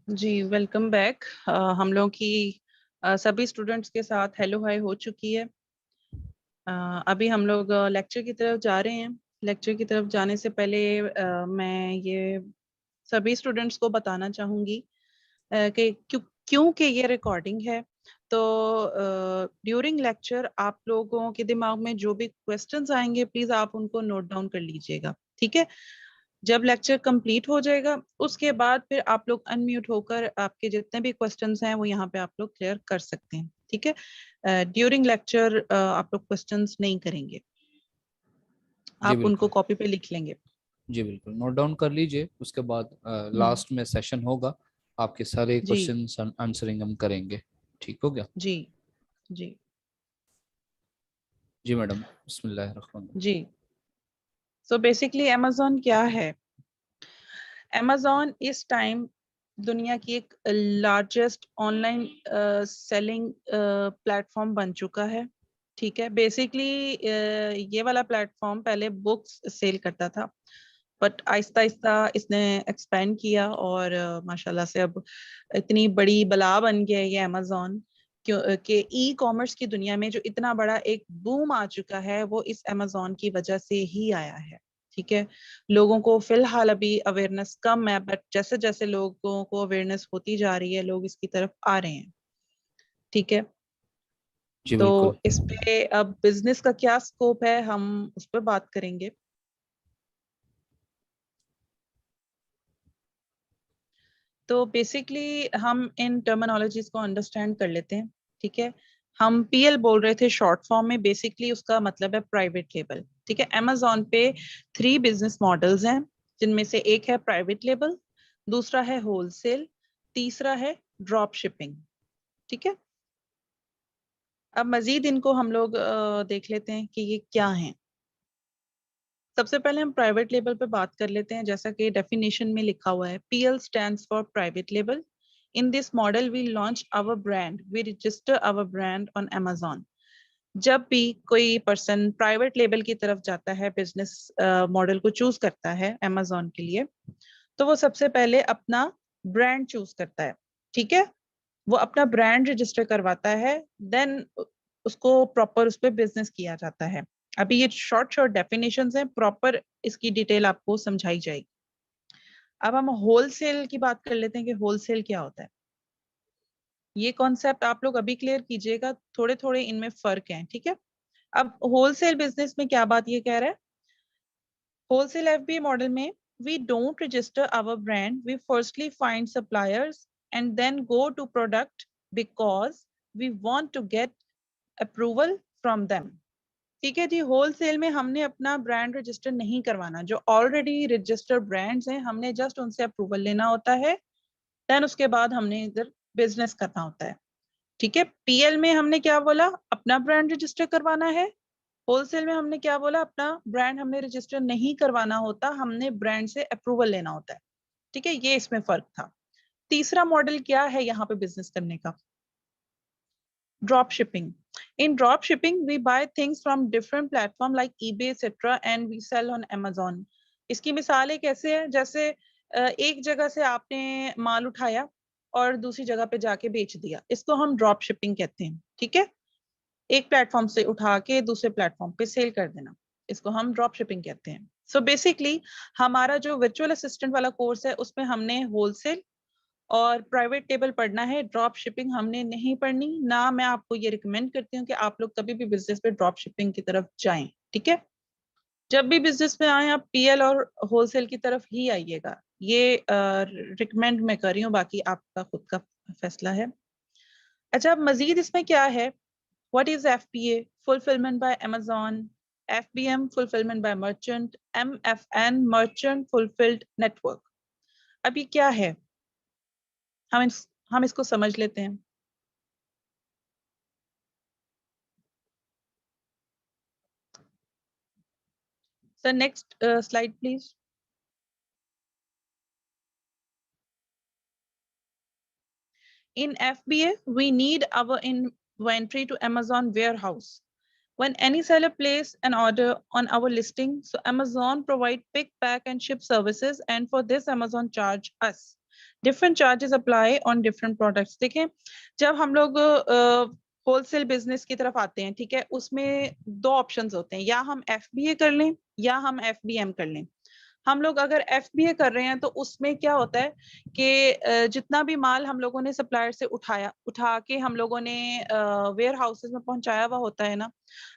जी, welcome back. हम लोग की सभी स्टूडेंट्स के साथ हेलो हाय हो चुकी है। अभी हम लोग लेक्चर की तरफ जा रहे हैं। लेक्चर की तरफ जाने से पहले मैं ये सभी स्टूडेंट्स को बताना चाहूँगी कि क्योंकि ये रिकॉर्डिंग है, तो ड्यूरिंग लेक्चर आप लोगों के दिमाग में जो भी क्वेश्चंस आएंगे प्लीज आप उनको नोट डाउन कर लीजिएगा, ठीक है। जब लेक्चर कंप्लीट हो जाएगा उसके बाद फिर आप लोग अनम्यूट होकर आपके जितने भी क्वेश्चंस हैं वो यहाँ पे आप लोग क्लियर कर सकते हैं, ठीक है। ड्यूरिंग लेक्चर आप लोग क्वेश्चंस नहीं करेंगे, जी आप उनको बिल्कुल। कॉपी पे लिख लेंगे। जी बिल्कुल, नोट डाउन कर लीजिए। उसके बाद हम्म। लास्ट में सेशन होगा, आपके सारे जी क्वेश्चन आंसरिंग हम करेंगे। ठीक हो गया? जी जी जी मैडम, बिस्मिल्लाह। जी। सो बेसिकली amazon क्या है? amazon इस टाइम दुनिया की एक लार्जेस्ट ऑनलाइन सेलिंग प्लेटफॉर्म बन चुका है, ठीक है। बेसिकली ये वाला प्लेटफॉर्म पहले बुक्स सेल करता था, बट आहिस्ता आहिस्ता इसने एक्सपेंड किया और माशाल्लाह से अब इतनी बड़ी बला बन गया है ये अमेजोन। क्यों कि ई कॉमर्स की दुनिया में जो इतना बड़ा एक बूम आ चुका है वो इस अमेजोन की वजह से ही आया है, ठीक है। लोगों को फिलहाल अभी अवेयरनेस कम है, बट जैसे जैसे लोगों को अवेयरनेस होती जा रही है लोग इसकी तरफ आ रहे हैं, ठीक है। जी तो बिल्कुल। इस पे अब बिजनेस का क्या स्कोप है हम उस पर बात करेंगे। तो बेसिकली हम इन टर्मिनोलॉजीज को अंडरस्टैंड कर लेते हैं, ठीक है। हम पीएल बोल रहे थे शॉर्ट फॉर्म में, बेसिकली उसका मतलब है प्राइवेट लेबल, ठीक है। अमेजोन पे 3 बिजनेस मॉडल्स हैं, जिनमें से एक है प्राइवेट लेबल, दूसरा है होलसेल, तीसरा है ड्रॉप शिपिंग, ठीक है। अब मजीद इनको हम लोग देख लेते हैं कि ये क्या है। सबसे पहले हम प्राइवेट लेबल पे बात कर लेते हैं। जैसा कि डेफिनेशन में लिखा हुआ है, PL stands for private label. In this model we launch our brand, we register our brand on Amazon। जब भी कोई पर्सन प्राइवेट लेबल की तरफ जाता है, बिजनेस मॉडल को चूज करता है Amazon के लिए, तो वो सबसे पहले अपना ब्रांड चूज करता है, ठीक है। वो अपना ब्रांड रजिस्टर करवाता है, देन उसको प्रॉपर उस पर बिजनेस किया जाता है। अभी ये शॉर्ट शॉर्ट डेफिनेशंस हैं, प्रॉपर इसकी डिटेल आपको समझाई जाएगी। अब हम होलसेल की बात कर लेते हैं कि होलसेल क्या होता है। ये कॉन्सेप्ट आप लोग अभी क्लियर कीजिएगा, थोड़े थोड़े इनमें फर्क है, ठीक है। अब होलसेल बिजनेस में क्या बात ये कह रहा है, होलसेल एफबीए मॉडल में we don't register our brand, we firstly find suppliers and then go to product because we want to get approval from them, ठीक है जी। होलसेल में हमने अपना ब्रांड रजिस्टर नहीं करवाना, जो ऑलरेडी रजिस्टर्ड ब्रांड्स हैं हमने जस्ट उनसे अप्रूवल लेना होता है, देन उसके बाद हमने इधर बिजनेस करना होता है, ठीक है। पीएल में हमने क्या बोला, अपना ब्रांड रजिस्टर करवाना है। होलसेल में हमने क्या बोला, अपना ब्रांड हमने रजिस्टर नहीं करवाना होता, हमने ब्रांड से अप्रूवल लेना होता है, ठीक है। ये इसमें फर्क था। तीसरा मॉडल क्या है यहाँ पे बिजनेस करने का, drop shipping. In drop shipping, we buy things from different platform like eBay, etc., and we sell on Amazon. इसकी मिसालें कैसे है, जैसे एक जगह से आपने माल उठाया और दूसरी जगह पे जाके बेच दिया, इसको हम ड्रॉप शिपिंग कहते हैं, ठीक है। एक प्लेटफॉर्म से उठा के दूसरे प्लेटफॉर्म पे सेल कर देना, इसको हम ड्रॉप शिपिंग कहते हैं। सो बेसिकली हमारा जो वर्चुअल असिस्टेंट वाला कोर्स है उसमें हमने होलसेल और प्राइवेट टेबल पढ़ना है, ड्रॉप शिपिंग हमने नहीं पढ़नी ना। मैं आपको ये रिकमेंड करती हूँ कि आप लोग कभी भी बिजनेस में ड्रॉप शिपिंग की तरफ जाएं, ठीक है। जब भी बिजनेस में आए आप पीएल और होलसेल की तरफ ही आइएगा, ये रिकमेंड मैं कर रही हूँ, बाकी आपका खुद का फैसला है। अच्छा, अब मजीद इसमें क्या है, what is FPA, fulfilment bye Amazon, FBM fulfilment bye merchant, MFN merchant fulfilled network. अभी क्या है, हम इसको समझ लेते हैं। So next slide, please. In FBA, we need our inventory to Amazon warehouse. When any seller place an order on our listing, so Amazon provide pick, pack, and ship services, and for this Amazon charge us. Different charges apply on different products. देखें, जब हम लोग wholesale business की तरफ आते हैं, ठीक है, उसमें दो ऑप्शंस होते हैं, या हम एफबीए कर लें या हम एफबीएम कर लें। हम लोग अगर एफबीए कर रहे हैं तो उसमें क्या होता है कि जितना भी माल हम लोगों ने सप्लायर से उठा के हम लोगों ने वेयर हाउसेज में पहुंचाया हुआ होता है ना,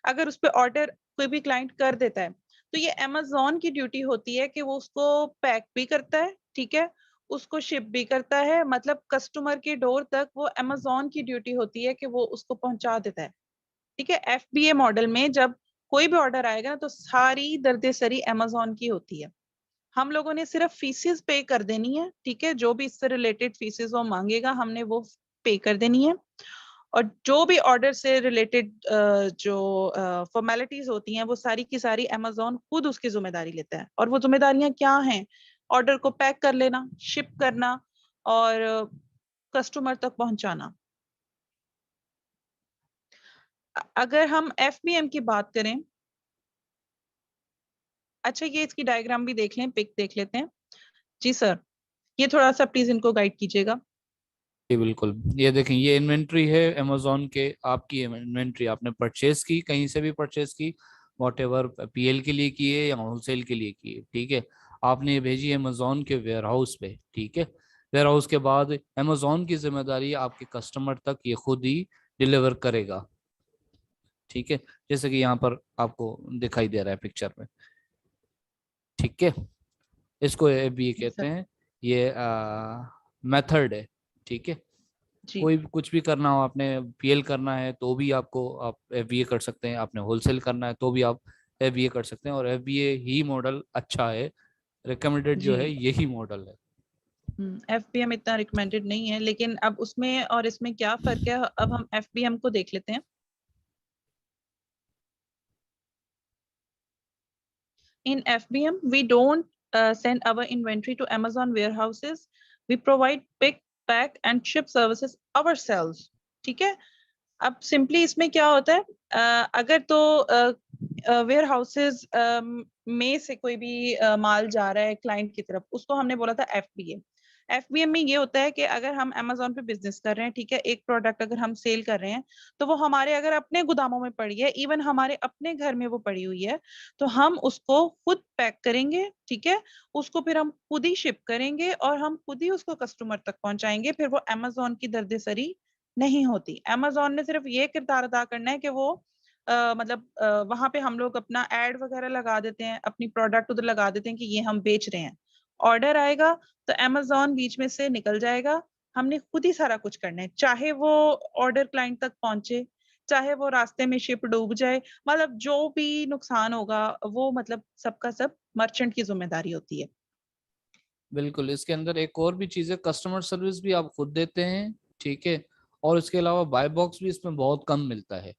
अगर उस पर ऑर्डर कोई भी क्लाइंट कर देता है तो ये अमेज़न की ड्यूटी होती है कि वो उसको पैक भी करता है, ठीक है, उसको शिप भी करता है, मतलब कस्टमर के डोर तक वो अमेज़न की ड्यूटी होती है कि वो उसको पहुंचा देता है। ठीक है, एफबीए मॉडल में जब कोई भी ऑर्डर आएगा तो सारी दर्देसरी अमेज़न की होती है। हम लोगों ने सिर्फ फीसिस पे कर देनी है, ठीक है, जो भी इससे रिलेटेड फीसिस वो मांगेगा हमने वो पे कर देनी है। और जो भी ऑर्डर से रिलेटेड जो फॉर्मेलिटीज होती हैं वो सारी की सारी अमेज़न खुद उसकी जिम्मेदारी लेता है। और वो जिम्मेदारियां क्या हैं? ऑर्डर को पैक कर लेना, शिप करना और कस्टमर तक पहुंचाना। अगर हम एफबीएम की बात करें, अच्छा ये इसकी डायग्राम भी देख लें, पिक देख लेते हैं। जी सर, ये थोड़ा सा प्लीज इनको गाइड कीजिएगा। जी बिल्कुल, ये देखें, ये इन्वेंट्री है अमेजोन के। आपकी इन्वेंट्री आपने परचेज की, कहीं से भी परचेज की, वॉट एवर, पीएल के लिए की है या होलसेल के लिए की है, ठीक है, आपने ये भेजी अमेजोन के वेयर हाउस पे, ठीक है। वेयर हाउस के बाद अमेजोन की जिम्मेदारी आपके कस्टमर तक ये खुद ही डिलीवर करेगा, ठीक है, जैसे कि यहाँ पर आपको दिखाई दे रहा है पिक्चर में, ठीक है। इसको एफबीए जी कहते सर। हैं। ये मेथड है, ठीक है। जी कोई भी कुछ भी करना हो, आपने पीएल करना है तो भी आपको आप एफबीए कर सकते हैं, आपने होलसेल करना है तो भी आप एफबीए कर सकते हैं, और एफबीए ही मॉडल अच्छा है, रिकमेंडेड जो जी। है यही मॉडल है। एफबीएम इतना रिकमेंडेड नहीं है, लेकिन अब उसमें और इसमें क्या फर्क है, अब हम एफबीएम को देख लेते हैं। In FBM, we don't send our inventory to Amazon warehouses. We provide pick, pack and ship services ourselves. ठीक है, अब सिंपली इसमें क्या होता है, अगर तो वेयर हाउसेज में से कोई भी माल जा रहा है क्लाइंट की तरफ, उसको हमने बोला था एफबीए। एफबीएम में ये होता है कि अगर हम अमेज़न पे बिजनेस कर रहे हैं, ठीक है, एक प्रोडक्ट अगर हम सेल कर रहे हैं तो वो हमारे अगर अपने गोदामों में पड़ी है, इवन हमारे अपने घर में वो पड़ी हुई है, तो हम उसको खुद पैक करेंगे, ठीक है, उसको फिर हम खुद ही शिप करेंगे और हम खुद ही उसको कस्टमर तक पहुंचाएंगे। फिर वो अमेज़न की दर्देसरी नहीं होती। अमेज़न ने सिर्फ ये किरदार अदा करना है कि वो मतलब वहां पे हम लोग अपना एड वगैरह लगा देते हैं, अपनी प्रोडक्ट उधर लगा देते हैं कि ये हम बेच रहे हैं। ऑर्डर आएगा तो अमेज़न बीच में से निकल जाएगा, हमने खुद ही सारा कुछ करना है, चाहे वो ऑर्डर क्लाइंट तक पहुंचे, चाहे वो रास्ते में शिप डूब जाए, मतलब जो भी नुकसान होगा वो मतलब सबका सब मर्चेंट की जिम्मेदारी होती है। बिल्कुल, इसके अंदर एक और भी चीज़ है, कस्टमर सर्विस भी आप खुद देते हैं, ठीक है, और इसके अलावा बाय बॉक्स भी इसमें बहुत कम मिलता है,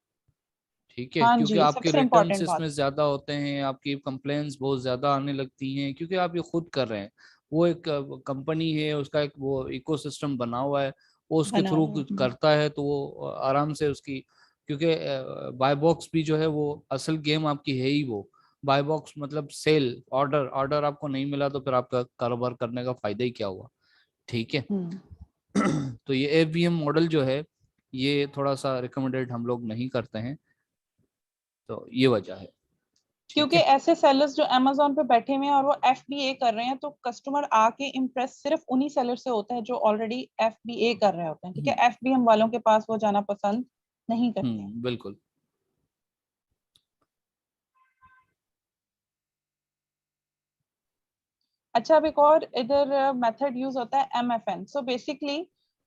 ठीक है, हाँ क्योंकि जी, आपके सबसे रिटर्न्स इम्पोर्टेंट बात। इसमें ज्यादा होते हैं, आपकी कंप्लेंट्स बहुत ज्यादा आने लगती हैं, क्योंकि आप ये खुद कर रहे हैं। वो एक कंपनी है, उसका एक वो इकोसिस्टम बना हुआ है, वो उसके बना थ्रू हुआ है। करता है, तो वो आराम से उसकी, क्योंकि बाय बॉक्स भी जो है वो असल गेम आपकी है ही वो। बाय बॉक्स मतलब सेल, ऑर्डर, ऑर्डर आपको नहीं मिला तो फिर आपका कारोबार करने का फायदा ही क्या हुआ, ठीक है। हम्म। तो ये एफबीएम मॉडल जो है ये थोड़ा सा रिकमेंडेड हम लोग नहीं करते हैं, तो ये वजह है, ठीक क्योंकि है। ऐसे सेलर्स जो अमेज़न पे बैठे हुए हैं और वो एफबीए कर रहे हैं, तो कस्टमर आके इम्प्रेस सिर्फ उन्हीं सेलर से होता है जो ऑलरेडी एफबीए कर रहे होते हैं, ठीक है, हम्म। एफबीएम वालों के पास वो जाना पसंद नहीं करते हैं। बिल्कुल। अच्छा, अब एक और इधर मेथड यूज होता है एमएफएन। सो बेसिकली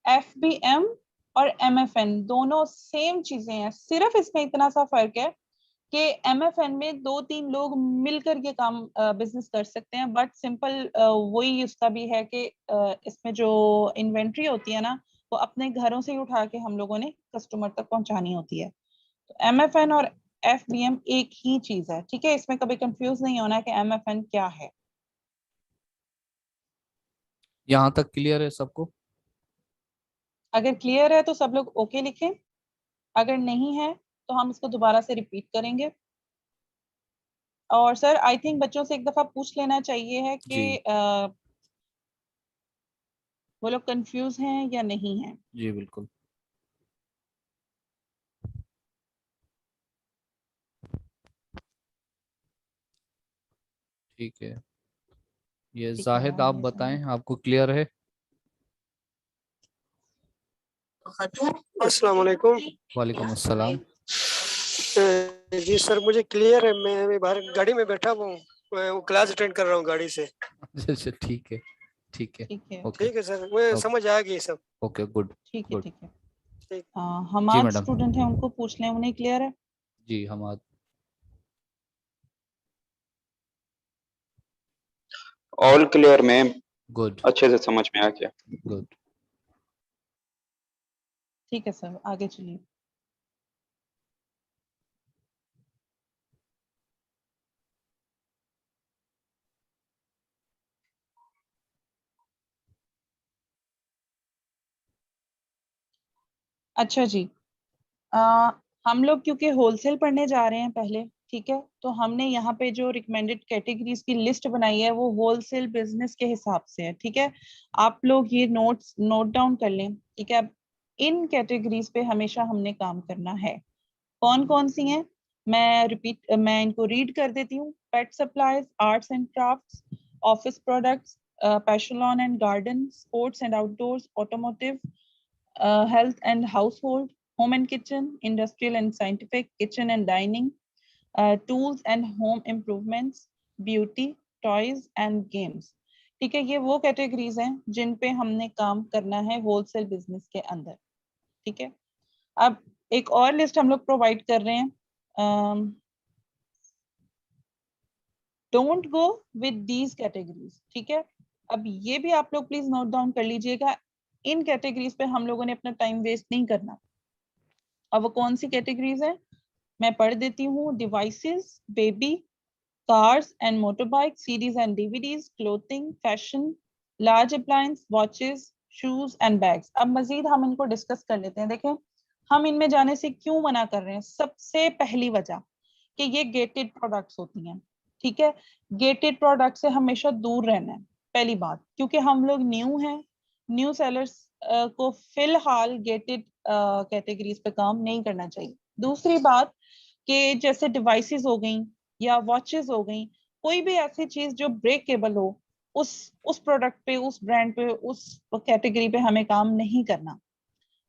एफबीएम और एमएफएन दोनों सेम चीजें हैं, सिर्फ इसमें इतना सा फर्क है कि एमएफएन में दो तीन लोग मिलकर ये काम बिजनेस कर सकते हैं, बट सिंपल वही उसका भी है कि इसमें जो इन्वेंट्री होती है ना, वो अपने घरों से ही उठा के हम लोगों ने कस्टमर तक पहुंचानी होती है। तो एमएफएन और एफबीएम एक ही चीज है, ठीक है, इसमें कभी कंफ्यूज नहीं होना कि एमएफएन क्या है। यहाँ तक क्लियर है सबको? अगर क्लियर है तो सब लोग ओके लिखें, अगर नहीं है तो हम इसको दोबारा से रिपीट करेंगे। और सर आई थिंक बच्चों से एक दफा पूछ लेना चाहिए है जी। कि वो लोग कंफ्यूज हैं या नहीं हैं? जी बिल्कुल। ठीक है, ये ठीक है, जाहिद आप आगे चलिए। बताएं, आपको क्लियर है? अस्सलाम वालेकुम। वालेकुम अस्सलाम। जी सर, मुझे क्लियर है। मैं अभी बाहर गाड़ी में बैठा हुआ हूँ। मैं वो क्लास अटेंड कर रहा हूँ गाड़ी से। अच्छा अच्छा, ठीक है ठीक है। ठीक है, ओके ठीक है सर, मुझे ओके समझ आ गई सब। ओके, गुड ठीक है, गुड। ठीक है। ठीक। जी हमारे मैडम। स्टूडेंट हैं, उनको पूछ लें, उन्हें क्लियर है? जी हम आज। ऑल क्लियर मैम, गुड अच्छे से समझ में आ गया। गुड। ठीक है सर, आगे चलिए। अच्छा जी। आ, हम लोग क्योंकि होलसेल पढ़ने जा रहे हैं पहले, ठीक है, तो हमने यहाँ पे जो रिकमेंडेड कैटेगरीज की लिस्ट बनाई है वो होलसेल बिजनेस के हिसाब से है, ठीक है। आप लोग ये नोट डाउन कर लें, ठीक है। अब इन कैटेगरीज पे हमेशा हमने काम करना है। कौन कौन सी हैं? मैं इनको रीड कर देती हूँ। Pet supplies, arts and crafts, office products, passion lawn and garden, sports and outdoors, automotive, health and household, home and kitchen, industrial and scientific, kitchen and dining, tools and home improvements, beauty, toys and games। ठीक है, ये वो categories हैं जिन पे हमने काम करना है होलसेल बिजनेस के अंदर, ठीक है। अब एक और लिस्ट हम लोग प्रोवाइड कर रहे हैं। Don't go with these categories, ठीक है। अब ये भी आप लोग प्लीज नोट डाउन कर लीजिएगा, इन कैटेगरीज पे हम लोगों ने अपना टाइम वेस्ट नहीं करना। अब वो कौन सी कैटेगरीज है मैं पढ़ देती हूँ। Devices, baby, cars and motorbike, CDs and DVDs, clothing, fashion, large appliance, watches, shoes and bags. अब मजीद हम इनको डिस्कस कर लेते हैं। देखें, हम इनमें जाने से क्यों मना कर रहे हैं? सबसे पहली वजह कि ये गेटेड प्रोडक्ट्स होती हैं, ठीक है। गेटेड प्रोडक्ट से हमेशा दूर रहना है, पहली बात, क्योंकि हम लोग न्यू हैं। न्यू सेलर्स को फिलहाल गेटेड कैटेगरीज पे काम नहीं करना चाहिए। दूसरी बात कि जैसे डिवाइसेस हो गई या वॉचेस हो गई, कोई भी ऐसी चीज जो ब्रेकेबल हो, उस प्रोडक्ट पे, उस ब्रांड पे, उस कैटेगरी पे हमें काम नहीं करना।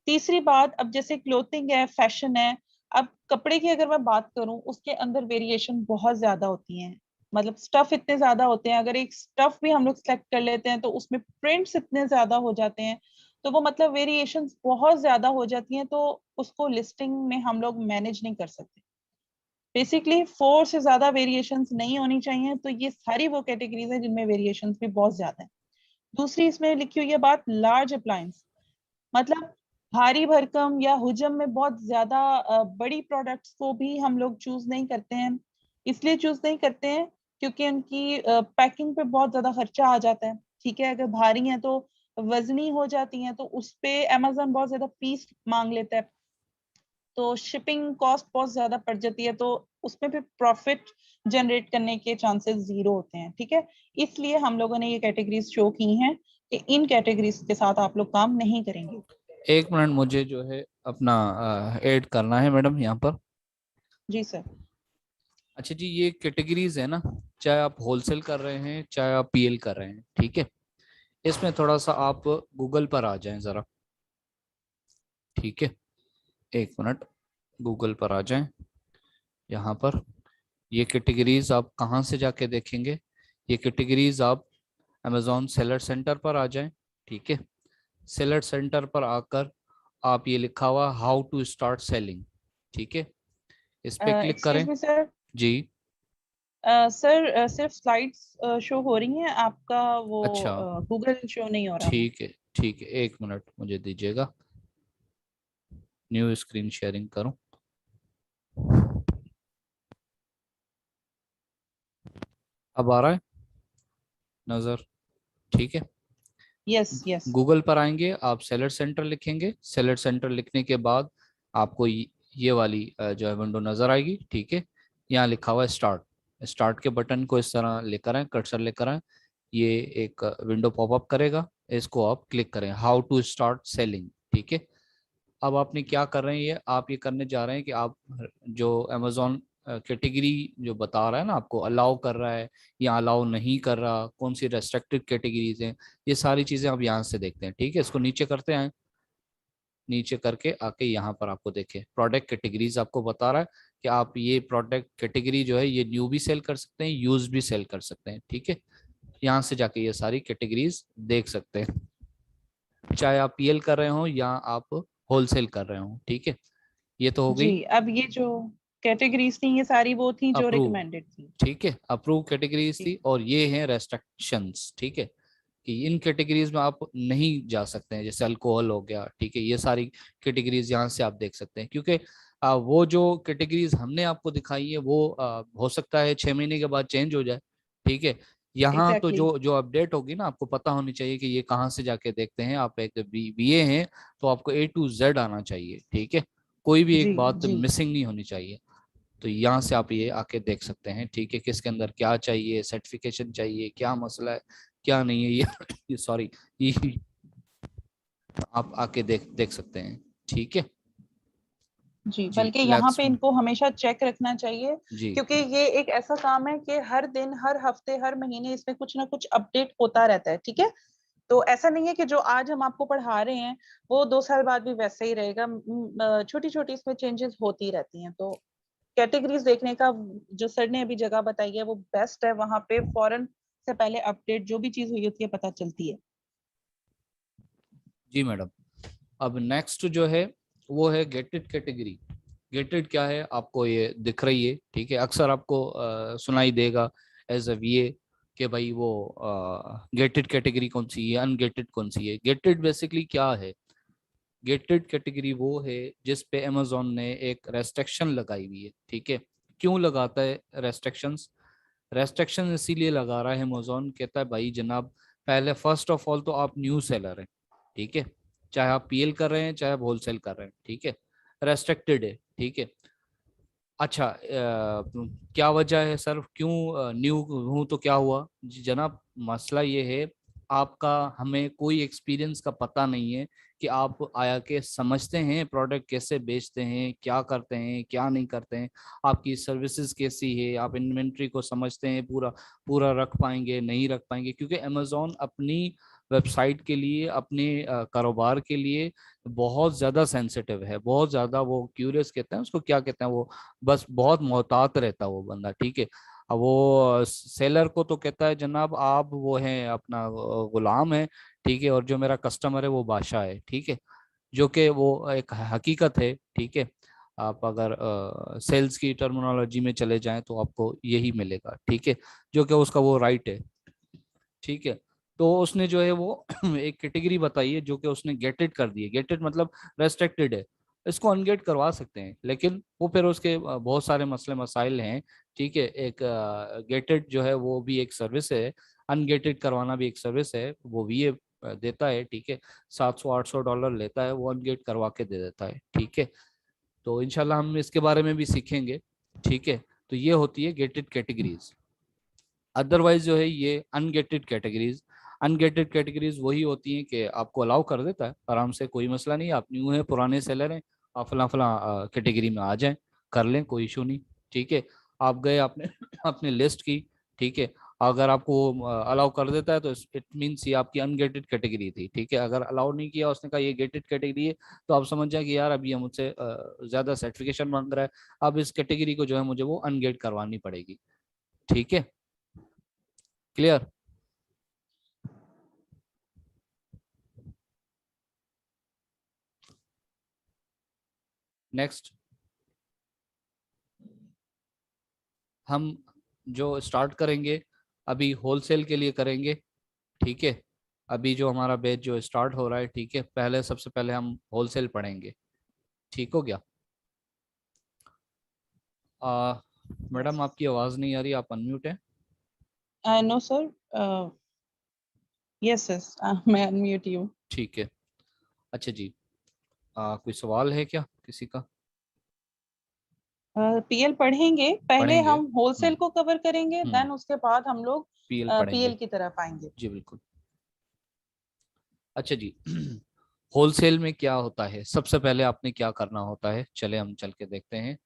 तीसरी बात, अब जैसे क्लोथिंग है, फैशन है, अब कपड़े की अगर मैं बात करूं, उसके अंदर वेरिएशन बहुत ज्यादा होती हैं। मतलब स्टफ इतने ज्यादा होते हैं, अगर एक स्टफ भी हम लोग सेलेक्ट कर लेते हैं तो उसमें प्रिंट्स इतने ज्यादा हो जाते हैं, तो वो मतलब वेरिएशंस बहुत ज्यादा हो जाती हैं, तो उसको लिस्टिंग में हम लोग मैनेज नहीं कर सकते। बेसिकली 4 से ज्यादा वेरिएशंस नहीं होनी चाहिए, तो ये सारी वो कैटेगरीज हैं जिनमें वेरिएशंस भी बहुत ज्यादा है। दूसरी इसमें लिखी हुई है बात, लार्ज अप्लायंस, मतलब भारी भरकम या हुजम में बहुत ज्यादा बड़ी प्रोडक्ट्स को भी हम लोग चूज नहीं करते हैं। इसलिए चूज नहीं करते हैं क्योंकि उनकी पैकिंग पे बहुत ज्यादा खर्चा आ जाता है, ठीक है। अगर भारी है तो वजनी हो जाती हैं, तो उस पे अमेजन बहुत ज्यादा फीस मांग लेता है, तो शिपिंग कॉस्ट बहुत ज्यादा पड़ जाती है, तो उसमें भी प्रॉफिट जनरेट करने के चांसेस जीरो होते हैं, ठीक है। इसलिए हम लोगों ने ये कैटेगरीज शो की हैं कि इन कैटेगरीज के साथ आप लोग काम नहीं करेंगे। एक मिनट, मुझे जो है अपना ऐड करना है मैडम यहाँ पर। जी सर। अच्छा जी, ये कैटेगरीज है ना, चाहे आप होलसेल कर रहे हैं चाहे आप पीएल कर रहे हैं, ठीक है। इसमें थोड़ा सा आप गूगल पर आ जाएं जरा, ठीक है। एक मिनट, गूगल पर आ जाएं। यहाँ पर ये कैटेगरीज आप कहाँ से जाके देखेंगे? ये कैटेगरीज आप अमेजोन सेलर सेंटर पर आ जाएं, ठीक है। सेलर सेंटर पर आकर आप ये लिखा हुआ हाउ टू स्टार्ट सेलिंग, ठीक है, इस पे क्लिक एक्सक्यूज करें। मी सर। जी। सर सिर्फ स्लाइड्स शो हो रही हैं, आपका वो अच्छा, गूगल शो नहीं हो रहा हमें। ठीक है ठीक है, एक मिनट मुझे दीजिएगा, न्यू स्क्रीन शेयरिंग करूं। अब आ रहा है नजर? ठीक है। Yes yes. गूगल पर आएंगे, आप सेलर सेंटर लिखेंगे। सेलर सेंटर लिखने के बाद आपको ये वाली जो है विंडो नजर आएगी, ठीक है। यहाँ लिखा हुआ है स्टार्ट। स्टार्ट के बटन को इस तरह लेकर आए, कर्सर लेकर आए, ये एक विंडो पॉपअप करेगा, इसको आप क्लिक करें, हाउ टू स्टार्ट सेलिंग। ठीक है, अब आपने क्या कर रहे हैं, ये आप ये करने जा रहे हैं कि आप जो अमेजोन कैटेगरी जो बता रहा है ना आपको, अलाउ कर रहा है या अलाउ नहीं कर रहा, कौन सी रेस्ट्रिक्टेड कैटेगरीज हैं, ये सारी चीजें आप यहाँ से देखते हैं। ठीक है, इसको नीचे करते हैं, नीचे करके आके यहाँ पर आपको देखे प्रोडक्ट कैटेगरीज आपको बता रहा है कि आप ये प्रोडक्ट कैटेगरी जो है ये न्यू भी सेल कर सकते हैं, यूज भी सेल कर सकते हैं। ठीक है, यहाँ से जाके ये सारी कैटेगरीज देख सकते हैं, चाहे आप पीएल कर रहे हो या आप होलसेल कर रहे हो। ठीक है, ये तो हो गई जी, अब ये जो कैटेगरीज थी ये सारी वो थी जो अप्रूव। रिकमेंडेड थी। ठीक है, अप्रूव कैटेगरीज जी थी, और ये हैं रेस्ट्रिक्शंस। ठीक है, कि इन कैटेगरीज में आप नहीं जा सकते हैं, जैसे अल्कोहल हो गया। ठीक है, ये सारी कैटेगरीज यहाँ से आप देख सकते हैं, क्योंकि वो जो कैटेगरीज हमने आपको दिखाई है वो हो सकता है 6 महीने के बाद चेंज हो जाए। ठीक है, यहाँ तो एग्जैक्टली। जो जो अपडेट होगी ना आपको पता होनी चाहिए कि ये कहाँ से जाके देखते हैं। आप एक बीए हैं तो आपको A to Z आना चाहिए। ठीक है, कोई भी जी एक बात जी मिसिंग नहीं होनी चाहिए। तो यहाँ से आप ये आके देख सकते हैं। ठीक है, किसके अंदर क्या चाहिए, सर्टिफिकेशन चाहिए, क्या मसला है, क्या नहीं है, ये सॉरी, ये आप आके देख देख सकते हैं। ठीक है जी, जी, बल्कि यहाँ लेट्स पे इनको हमेशा चेक रखना चाहिए, जी क्योंकि ये एक ऐसा काम है कि हर दिन, हर हफ्ते, हर महीने इसमें कुछ ना कुछ अपडेट होता रहता है। ठीक है, तो ऐसा नहीं है कि जो आज हम आपको पढ़ा रहे हैं वो 2 साल बाद भी वैसे ही रहेगा। छोटी छोटी इसमें चेंजेस होती रहती हैं। तो कैटेगरीज देखने का जो सर ने अभी जगह बताई है वो बेस्ट है। वहां पे फौरन से पहले अपडेट जो भी चीज हुई होती है पता चलती है। जी मैडम। अब नेक्स्ट जो है वो है गेटेड कैटेगरी। गेटेड क्या है आपको ये दिख रही है। ठीक है, अक्सर आपको सुनाई देगा एज अ वीए कि भाई वो गेटेड कैटेगरी कौन सी है, अनगेटेड कौन सी है। गेटेड बेसिकली क्या है, गेटेड कैटेगरी वो है जिस पे अमेजोन ने एक रेस्ट्रिक्शन लगाई हुई है। ठीक है, क्यों लगाता है रेस्ट्रिक्शंस, रेस्ट्रिक्शन इसीलिए लगा रहा है अमेजोन, कहता है भाई जनाब पहले फर्स्ट ऑफ ऑल तो आप न्यू सेलर हैं। ठीक है, चाहे आप पीएल कर रहे हैं चाहे आप होलसेल कर रहे हैं। ठीक है, रेस्ट्रिक्टेड है। ठीक है, अच्छा क्या वजह है सर, क्यों न्यू हूं तो क्या हुआ जी जनाब, मसला ये है आपका हमें कोई एक्सपीरियंस का पता नहीं है कि आप आया के समझते हैं प्रोडक्ट कैसे बेचते हैं, क्या करते हैं क्या नहीं करते हैं, आपकी सर्विसेज कैसी है, आप इन्वेंट्री को समझते हैं पूरा पूरा रख पाएंगे नहीं रख पाएंगे। क्योंकि अमेजोन अपनी वेबसाइट के लिए, अपने कारोबार के लिए बहुत ज़्यादा सेंसिटिव है, बहुत ज़्यादा वो क्यूरियस कहते हैं उसको, क्या कहते हैं वो, बस बहुत मोहतात रहता है वो बंदा। ठीक है, अब वो सेलर को तो कहता है जनाब आप वो हैं अपना गुलाम है। ठीक है, और जो मेरा कस्टमर है वो बादशाह है। ठीक है, जो कि वो एक हकीकत है। ठीक है, आप अगर सेल्स की टर्मिनोलॉजी में चले जाएं तो आपको यही मिलेगा। ठीक है, जो कि उसका वो राइट है। ठीक है, तो उसने जो है वो एक कैटेगरी बताई है जो कि उसने गेटेड कर दी है। गेटेड मतलब रेस्ट्रिक्टेड है, इसको अनगेट करवा सकते हैं, लेकिन वो फिर उसके बहुत सारे मसले मसाइल हैं। ठीक है, एक गेटेड जो है वो भी एक सर्विस है, अनगेटेड करवाना भी एक सर्विस है, वो भी ये देता है। ठीक है, $700-800 लेता है, वो अनगेट करवा के दे देता है। ठीक है, तो इंशाल्लाह हम इसके बारे में भी सीखेंगे। ठीक है, तो ये होती है गेटेड कैटेगरीज। अदरवाइज जो है ये अनगेटेड कैटेगरीज, अनगेटेड कैटेगरीज वही होती हैं कि आपको अलाउ कर देता है आराम से, कोई मसला नहीं, आप न्यू है पुराने सेलर हैं, आप फला फला कैटेगरी में आ जाएं, कर लें, कोई इशू नहीं। ठीक है, आप गए आपने आपने लिस्ट की। ठीक है, अगर आपको अलाउ कर देता है तो इट मीन्स ये आपकी अनगेटेड कैटेगरी थी। ठीक है, अगर अलाउ नहीं किया उसने कहा ये गेटेड कैटेगरी है, तो आप समझ जाए कि यार अब ये मुझसे ज्यादा सर्टिफिकेशन मांग रहा है, अब इस कैटेगरी को जो है मुझे वो अनगेट करवानी पड़ेगी। ठीक है, क्लियर। नेक्स्ट हम जो स्टार्ट करेंगे अभी होलसेल के लिए करेंगे। ठीक है, अभी जो हमारा बैच जो स्टार्ट हो रहा है, ठीक है, पहले सबसे पहले हम होलसेल पढ़ेंगे। ठीक हो गया। आ, मैडम आपकी आवाज़ नहीं आ रही, आप अनम्यूट हैं। No sir. यस यस, मैं अनम्यूट हूँ। ठीक है, अच्छा जी, कोई सवाल है क्या किसी का? पीएल पढ़ेंगे, पहले पढ़ेंगे। हम होलसेल को कवर करेंगे, हम्म। देन उसके बाद हम लोग पीएल पढ़ेंगे। पीएल की तरफ आएंगे। जी बिल्कुल। अच्छा जी, होलसेल में क्या होता है, सबसे पहले आपने क्या करना होता है, चले हम चल के देखते हैं।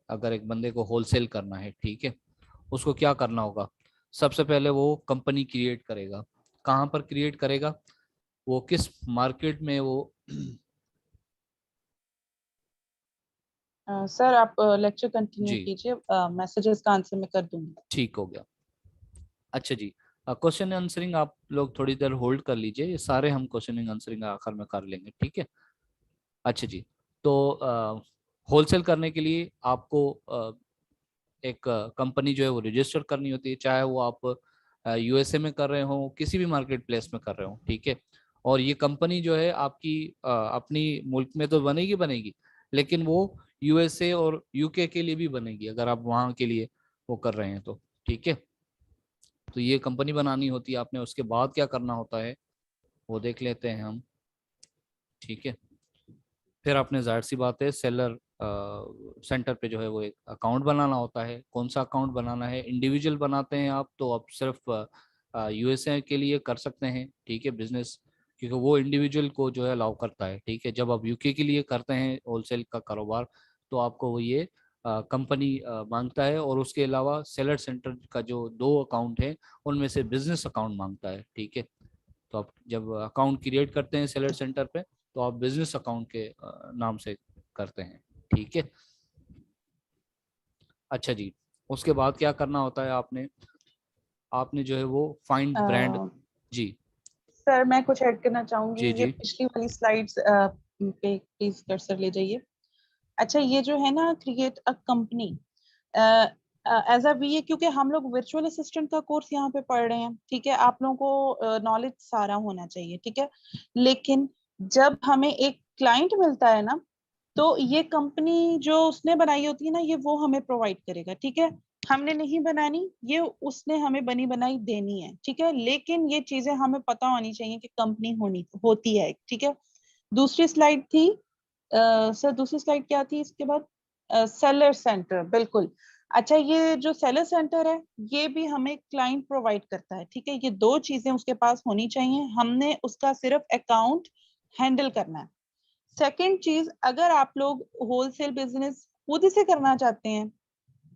अगर एक बंदे को होलसेल करना है, ठीक है, उसको क्या करना होगा। सबसे पहले वो कंपनी क्रिएट करेगा। कहाँ पर क्रिएट करेगा, वो किस मार्केट में वो सर आप लेक्चर कंटिन्यू जी कीजिए, मैसेजेस का आंसर मैं कर दूंगी। ठीक हो गया। अच्छा जी, क्वेश्चन आंसरिंग आप लोग थोड़ी देर होल्ड कर लीजिए, ये सारे हम क्वेश्चन आंसरिंग आखिर में कर लेंगे, ठीक है। अच्छा जी, तो होलसेल करने के लिए आपको एक कंपनी जो है वो रजिस्टर करनी होती है, चाहे वो आप यूएसए में कर रहे हो, किसी भी मार्केट प्लेस में कर रहे हो, ठीक है। और ये कंपनी जो है आपकी अपनी मुल्क में तो बनेगी बनेगी, लेकिन वो यूएसए और यूके के लिए भी बनेगी अगर आप वहाँ के लिए वो कर रहे हैं तो, ठीक है। तो ये कंपनी बनानी होती है आपने, उसके बाद क्या करना होता है वो देख लेते हैं हम, ठीक है। फिर आपने जाहिर सी बात है सेलर सेंटर पे जो है वो एक अकाउंट बनाना होता है। कौन सा अकाउंट बनाना है, इंडिविजुअल बनाते हैं आप तो आप सिर्फ यूएसए के लिए कर सकते हैं, ठीक है, बिजनेस, क्योंकि वो इंडिविजुअल को जो है अलाउ करता है, ठीक है। जब आप यूके के लिए करते हैं होलसेल का कारोबार तो आपको वो ये कंपनी मांगता है, और उसके अलावा सेलर सेंटर का जो 2 अकाउंट है उनमें से बिजनेस अकाउंट मांगता है, ठीक है। तो आप जब अकाउंट क्रिएट करते हैं सेलर सेंटर पे तो आप बिजनेस अकाउंट के नाम से करते हैं, ठीक है। अच्छा जी, उसके बाद क्या करना होता है आपने आपने जो है वो फाइंड ब्रांड। जी सर मैं कुछ ऐड करना चाहूंगी, जी ये जी पिछली वाली स्लाइड्स पे प्लीज कर्सर ले जाइए। अच्छा, ये जो है ना create a company as a V, क्योंकि हम लोग वर्चुअल असिस्टेंट का कोर्स यहाँ पे पढ़ रहे हैं, ठीक है, आप लोगों को नॉलेज सारा होना चाहिए, ठीक है। लेकिन जब हमें एक क्लाइंट मिलता है ना, तो ये कंपनी जो उसने बनाई होती है ना, ये वो हमें प्रोवाइड करेगा, ठीक है। हमने नहीं बनानी, ये उसने हमें बनी बनाई देनी है, ठीक है। लेकिन ये चीजें हमें पता होनी चाहिए कि कंपनी होनी होती है, ठीक है। दूसरी स्लाइड थी सर, दूसरी स्लाइड क्या थी इसके बाद, सेलर सेंटर, बिल्कुल। अच्छा, ये जो सेलर सेंटर है ये भी हमें क्लाइंट प्रोवाइड करता है, ठीक है। ये 2 चीजें उसके पास होनी चाहिए, हमने उसका सिर्फ अकाउंट हैंडल करना है। सेकंड चीज, अगर आप लोग होलसेल बिजनेस खुद से करना चाहते हैं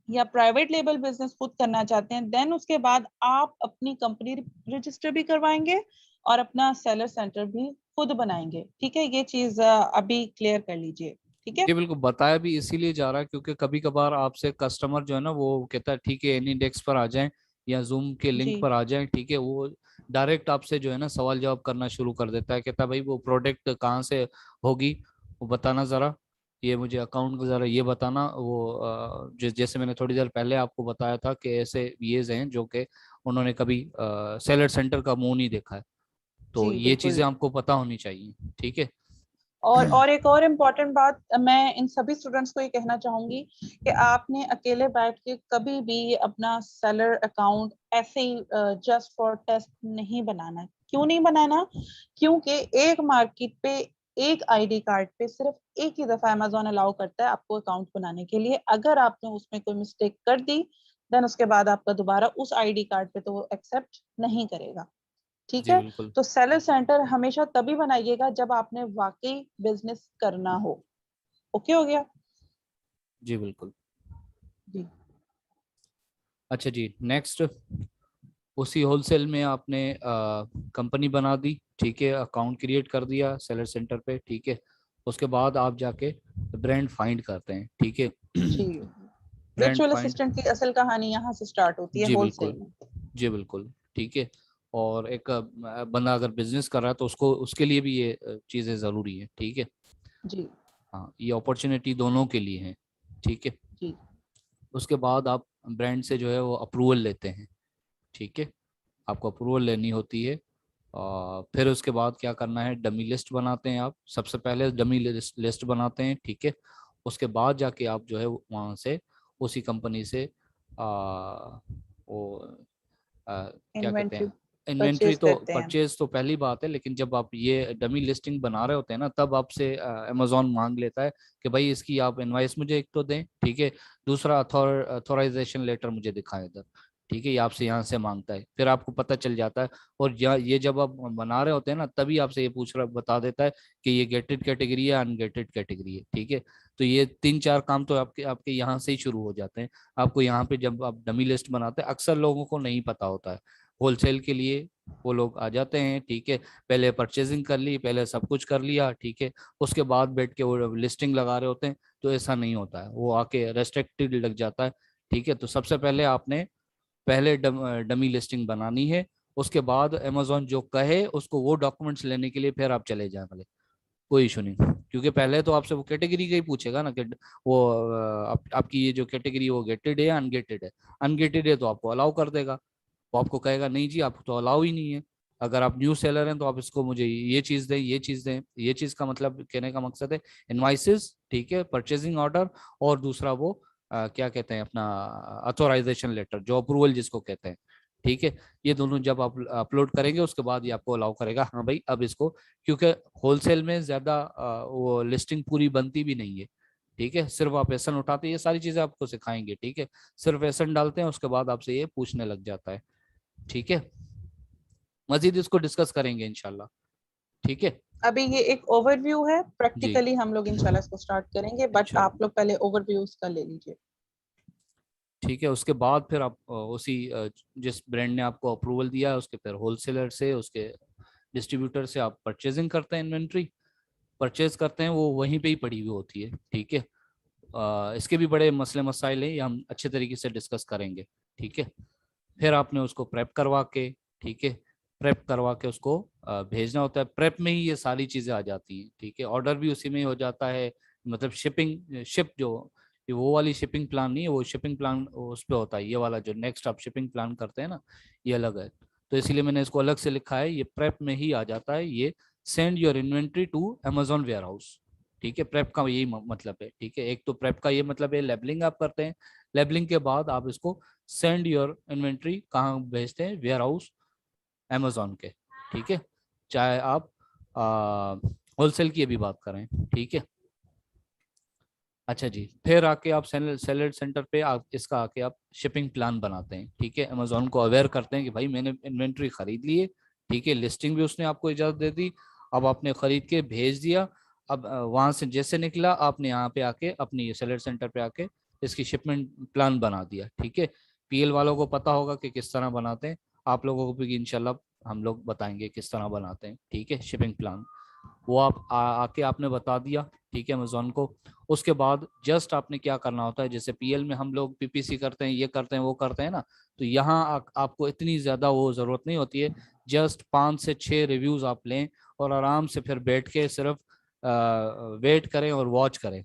या प्राइवेट लेबल बिजनेस खुद करना चाहते हैं, देन उसके बाद आप अपनी कंपनी रजिस्टर भी करवाएंगे और अपना सेलर सेंटर भी खुद बनाएंगे, ठीक है। ये चीज अभी क्लियर कर लीजिए, ठीक है जी बिल्कुल, बताया भी इसीलिए जा रहा है क्योंकि कभी कभार आपसे कस्टमर जो है ना वो कहता है ठीक है एनी डेस्क पर आ जाएं या जूम के लिंक जी पर आ जाएं, ठीक है, वो डायरेक्ट आपसे जो है ना सवाल जवाब करना शुरू कर देता है, कहता है भाई वो प्रोडक्ट कहाँ से होगी, वो बताना जरा, ये मुझे अकाउंट का जरा ये बताना। वो जैसे मैंने थोड़ी देर पहले आपको बताया था कि ऐसे ये हैं जो कि उन्होंने कभी सेलर सेंटर का मुंह नहीं देखा है, तो जी ये बिल्कुल। चीजें आपको पता होनी चाहिए, ठीक है। और एक और इम्पॉर्टेंट बात मैं इन सभी स्टूडेंट्स को ये कहना चाहूंगी कि आपने अकेले बैठ के कभी भी अपना सेलर अकाउंट ऐसे ही जस्ट फॉर टेस्ट नहीं बनाना। क्यों नहीं बनाना? क्योंकि एक मार्केट पे एक आईडी कार्ड पे सिर्फ एक ही दफा अमेजोन अलाउ करता है आपको अकाउंट बनाने के लिए। अगर आपने उसमें कोई मिस्टेक कर दी, देन उसके बाद आपका दोबारा उस आईडी कार्ड पे तो वो एक्सेप्ट नहीं करेगा, ठीक जी है। बिल्कुल। तो सेलर सेंटर हमेशा तभी बनाइएगा जब आपने वाकई बिजनेस करना हो। ओके हो गया जी बिल्कुल। जी। अच्छा जी, नेक्स्ट, उसी होलसेल में आपने कंपनी बना दी, ठीक है, अकाउंट क्रिएट कर दिया सेलर सेंटर पे, ठीक है। उसके बाद आप जाके ब्रांड फाइंड करते हैं, ठीक है। जी, ब्रांड वर्चुअल फाइंड, असिस्टेंट की असल कहानी यहाँ से स्टार्ट होती है जी होलसेल बिल्कुल, में। जी बिल्कुल, ठीक है। और एक बंदा अगर बिजनेस कर रहा है तो उसको उसके लिए भी ये चीज़ें ज़रूरी है, ठीक है। जी हाँ, ये अपॉर्चुनिटी दोनों के लिए है, ठीक है। जी उसके बाद आप ब्रांड से जो है वो अप्रूवल लेते हैं, ठीक है, आपको अप्रूवल लेनी होती है। फिर उसके बाद क्या करना है, डमी लिस्ट बनाते हैं आप, सबसे पहले डमी लिस्ट बनाते हैं, ठीक है। उसके बाद जाके आप जो है वहाँ से उसी कंपनी से वो क्या कहते इन्वेंट्री। हैं, इन्वेंट्री Purchase तो करते हैं। परचेज तो पहली बात है, लेकिन जब आप ये डमी लिस्टिंग बना रहे होते हैं ना, तब आपसे अमेजोन मांग लेता है कि भाई इसकी आप इनवाइस मुझे एक तो दें, ठीक है, दूसरा अथॉराइजेशन लेटर मुझे दिखाएं इधर, ठीक है, ये आपसे यहाँ से मांगता है, फिर आपको पता चल जाता है। और ये जब आप बना रहे होते हैं ना, तभी आपसे ये पूछ रहा बता देता है कि ये गेटेड कैटेगरी है, अनगेटेड कैटेगरी है, ठीक है। तो ये 3-4 काम तो आपके आपके यहाँ से ही शुरू हो जाते हैं। आपको यहाँ पे जब आप डमी लिस्ट बनाते हैं, अक्सर लोगों को नहीं पता होता है। होलसेल के लिए वो लोग आ जाते हैं, ठीक है, पहले परचेजिंग कर ली, पहले सब कुछ कर लिया, ठीक है, उसके बाद बैठ के वो लिस्टिंग लगा रहे होते हैं। तो ऐसा नहीं होता है, वो आके रेस्ट्रिक्टेड लग जाता है, ठीक है। तो सबसे पहले आपने पहले डमी लिस्टिंग बनानी है, उसके बाद अमेजोन जो कहे उसको वो डॉक्यूमेंट्स लेने के लिए फिर आप चले जाएंगे, कोई इशू नहीं। क्योंकि पहले तो आपसे वो कैटेगरी का ही पूछेगा ना कि वो आपकी ये जो कैटेगरी है वो गेटेड है या अनगेटेड है। अनगेटेड है तो आपको अलाउ कर देगा, वो आपको कहेगा नहीं जी आप तो अलाउ ही नहीं है। अगर आप न्यू सेलर हैं तो आप इसको मुझे ये चीज दें, ये चीज दें। ये चीज का मतलब कहने का मकसद है इनवाइसेस, ठीक है, परचेजिंग ऑर्डर, और दूसरा वो क्या कहते हैं अपना अथोराइजेशन लेटर, जो अप्रूवल जिसको कहते हैं, ठीक है। ये दोनों जब आप अपलोड करेंगे उसके बाद ये आपको अलाउ करेगा, हाँ भाई अब इसको, क्योंकि होलसेल में ज्यादा वो लिस्टिंग पूरी बनती भी नहीं है, ठीक है, सिर्फ आप एसन उठाते हैं, ये सारी चीजें आपको सिखाएंगे, ठीक है, सिर्फ एसन डालते हैं, उसके बाद आपसे ये पूछने लग जाता है, ठीक है। मजीद इसको डिस्कस करेंगे इंशाल्लाह, ठीक है अभी ये एक ओवरव्यू है, जी, प्रैक्टिकली हम लोग इंशाल्लाह इसको स्टार्ट करेंगे, बट इंशाल्लाह, आप लोग पहले ओवरव्यू उसका ले लीजिए। ठीक है। उसके बाद फिर आप उसी जिस ब्रांड ने आपको अप्रूवल दिया है उसके फिर होलसेलर से, उसके डिस्ट्रीब्यूटर से आप परचेजिंग करते हैं, इन्वेंट्री परचेज करते हैं, वो वहीं पे ही पड़ी हुई होती है, ठीक है। इसके भी बड़े मसले मसाइल हैं, ये हम अच्छे तरीके से डिस्कस करेंगे, ठीक है। फिर आपने उसको प्रेप करवा के, ठीक है, प्रेप करवा के उसको भेजना होता है। प्रेप में ही ये सारी चीज़ें आ जाती हैं, ठीक है, ऑर्डर भी उसी में ही हो जाता है। मतलब शिपिंग जो ये वो वाली शिपिंग प्लान नहीं है, वो शिपिंग प्लान उस पर होता है, ये वाला जो नेक्स्ट आप शिपिंग प्लान करते हैं ना, ये अलग है। तो इसीलिए मैंने इसको अलग से लिखा है, ये प्रेप में ही आ जाता है। ये send your inventory to Amazon warehouse, ठीक है, प्रेप का यही मतलब है, ठीक है। एक तो प्रेप का ये मतलब है लेबलिंग आप करते हैं, लेबलिंग के बाद आप इसको सेंड योर इन्वेंट्री कहाँ भेजते हैं, वेयर हाउस अमेजोन के, ठीक है, चाहे आप होलसेल की भी बात करें, ठीक है। अच्छा जी, फिर आके आप सेलर सेंटर पे आप इसका आके आप शिपिंग प्लान बनाते हैं, ठीक है, अमेजोन को अवेयर करते हैं कि भाई मैंने इन्वेंट्री खरीद ली है, ठीक है, लिस्टिंग भी उसने आपको इजाजत दे दी, अब आपने खरीद के भेज दिया। अब वहां से जैसे निकला आपने यहाँ पे आके अपनी सेलर सेंटर पे आके इसकी शिपमेंट प्लान बना दिया, ठीक है। पीएल वालों को पता होगा कि किस तरह बनाते हैं, आप लोगों को भी इंशाल्लाह हम लोग बताएंगे किस तरह बनाते हैं, ठीक है, शिपिंग प्लान। वो आप आके आपने बता दिया, ठीक है, अमेजोन को। उसके बाद जस्ट आपने क्या करना होता है, जैसे पीएल में हम लोग पीपीसी करते हैं, ये करते हैं, वो करते हैं ना, तो यहाँ आपको इतनी ज्यादा वो जरूरत नहीं होती है। जस्ट 5 से 6 रिव्यूज आप लें और आराम से फिर बैठ के सिर्फ वेट करें और वॉच करें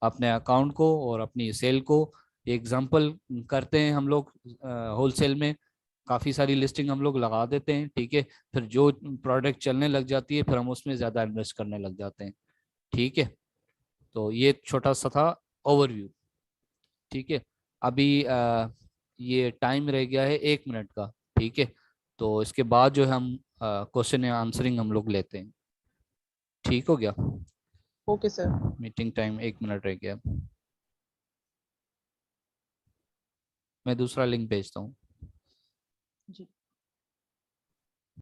अपने अकाउंट को और अपनी सेल को। एग्जाम्पल करते हैं हम लोग, होलसेल में काफ़ी सारी लिस्टिंग हम लोग लगा देते हैं, ठीक है, फिर जो प्रोडक्ट चलने लग जाती है फिर हम उसमें ज़्यादा इन्वेस्ट करने लग जाते हैं, ठीक है। तो ये छोटा सा था ओवरव्यू, ठीक है। अभी ये टाइम रह गया है 1 मिनट का, ठीक है, तो इसके बाद जो है हम क्वेश्चन या आंसरिंग हम लोग लेते हैं, ठीक हो गया। Okay sir. Meeting time 1 minute रह गया, मैं दूसरा लिंक भेजता हूँ। जी।